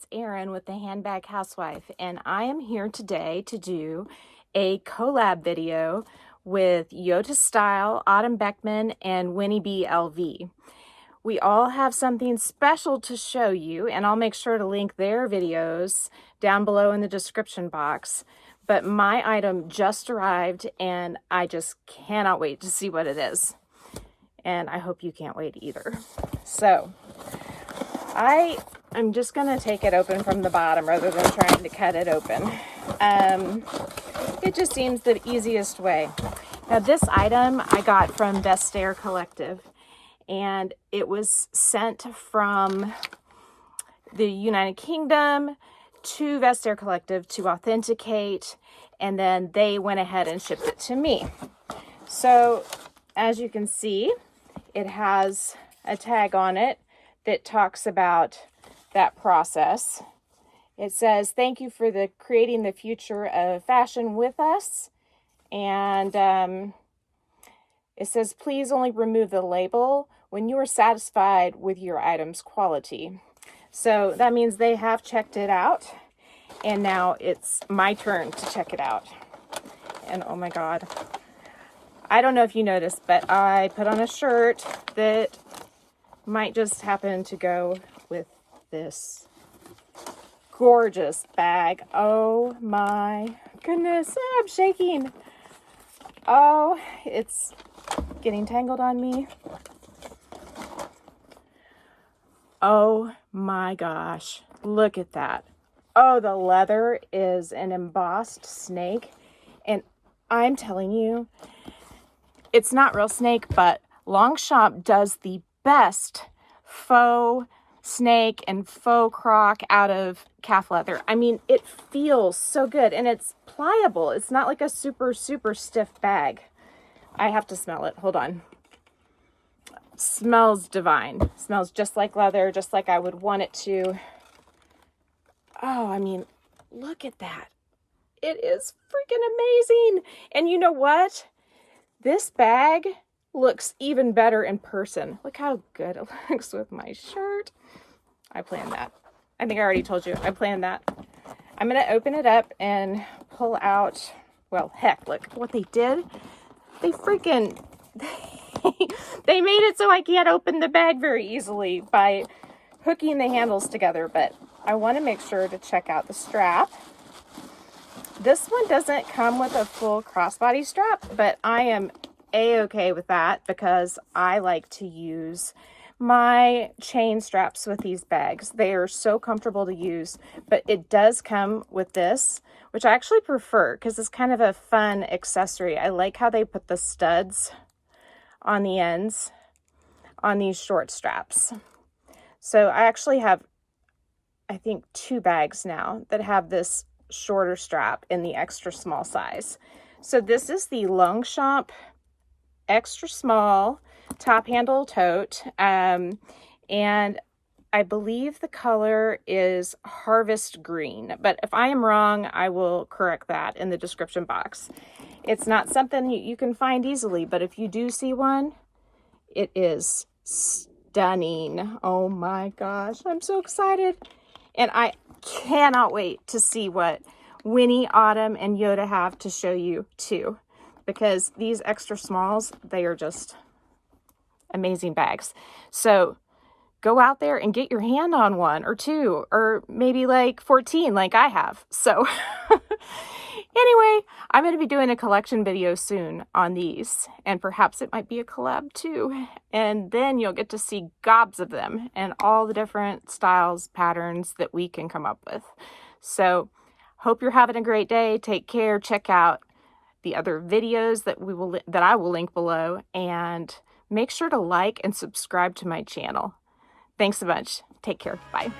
it's Erin with the Handbag Housewife, and I am here today to do a collab video with YotaStyle, Autumn Beckman, and Winnie BLV. We all have something special to show you, and I'll make sure to link their videos down below in the description box. But my item just arrived, and I just cannot wait to see what it is. And I hope you can't wait either. So I'm just going to take it open from the bottom rather than trying to cut it open. It just seems the easiest way. Now this item I got from Vestaire Collective, and it was sent from the United Kingdom to Vestaire Collective to authenticate, and then they went ahead and shipped it to me. So as you can see, it has a tag on it that talks about that process. It says, "Thank you for creating the future of fashion with us." And it says, "Please only remove the label when you are satisfied with your item's quality." So that means they have checked it out, and now it's my turn to check it out. And oh my God, I don't know if you noticed, but I put on a shirt that might just happen to go with this gorgeous bag. Oh my goodness, I'm shaking. Oh, it's getting tangled on me. Oh my gosh, look at that. Oh, the leather is an embossed snake, and I'm telling you, it's not real snake, but Longchamp does the best faux snake and faux croc out of calf leather. I mean, it feels so good, and it's pliable. It's not like a super stiff bag. I have to smell it. Hold on. Smells divine. Smells just like leather, just like I would want it to. Oh, I mean, look at that. It is freaking amazing. And you know what? This bag looks even better in person. Look how good it looks with my shirt. I planned that. I think I already told you. I planned that. I'm going to open it up and pull out, well, heck, look what they did. They freaking, they made it so I can't open the bag very easily by hooking the handles together. But I want to make sure to check out the strap. This one doesn't come with a full crossbody strap, but I am a-okay with that because I like to use my chain straps with these bags. They are so comfortable to use, but it does come with this, which I actually prefer because it's kind of a fun accessory. I like how they put the studs on the ends on these short straps. So I actually have, I think, 2 bags now that have this shorter strap in the extra small size. So this is the Longchamp extra small top handle tote, and I believe the color is Harvest Green, but if I am wrong, I will correct that in the description box. It's not something you can find easily, but if you do see one, it is stunning. Oh my gosh, I'm so excited, and I cannot wait to see what Winnie, Autumn, and Yota have to show you too, because these extra smalls, they are just amazing bags. So go out there and get your hand on one or 2 or maybe like 14 like I have. So anyway, I'm going to be doing a collection video soon on these, and perhaps it might be a collab too. And then you'll get to see gobs of them and all the different styles, patterns that we can come up with. So hope you're having a great day. Take care. Check out the other videos that I will link below, and make sure to like and subscribe to my channel. Thanks so much. Take care. Bye.